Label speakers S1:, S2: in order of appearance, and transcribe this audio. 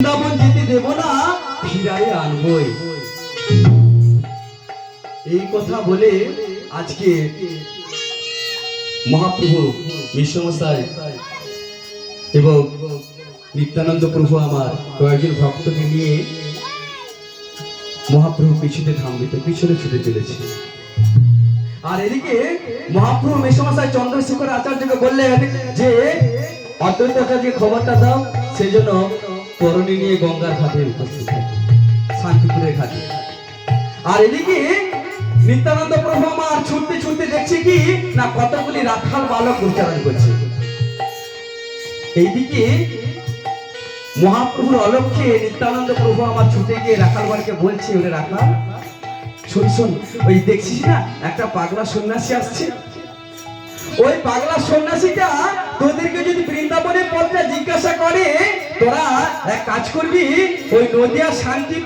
S1: বৃন্দাবন যেতে দেব না, ফিরাই আনবই। এই কথা বলে আজকে মহাপ্রভু বিশ্বমশাই এবং নিত্যানন্দ প্রভু আমার কয়েকজন ভক্তকে নিয়ে মহাপ্রভু পিছনে থামবিত পিছনে ছুটে চলেছে। আর এদিকে মহাপ্রভু মেসমশাই চন্দ্রশেখর আচার্যকে বললেন যে অদ্বৈত আচার্যকে খবরটা দাও, সেই জন্য তরণী নিয়ে গঙ্গার ঘাটে উপস্থিত থাকে, শান্তিপুরের ঘাটে। আর এদিকে নিত্যানন্দ প্রভু আমার ছুটতে ছুটতে দেখছে কি না কতগুলি রাখাল বালক উচ্চারণ করছে। এইদিকে মহাপ্রভুর অলক্ষ্যে নিত্যানন্দ প্রভু আমার ছুটে গিয়ে রাখাল বালকে বলছে, ওরে রাখাল শোন শোন, ওই দেখছিস না একটা পাগলা সন্ন্যাসী আসছে, ওই পাগলা সন্ন্যাসীটা তোদেরকে যদি বৃন্দাবনের পথটা জিজ্ঞাসা করে, তোরা এক কাজ করবি, ওই নদিয়া শান্তি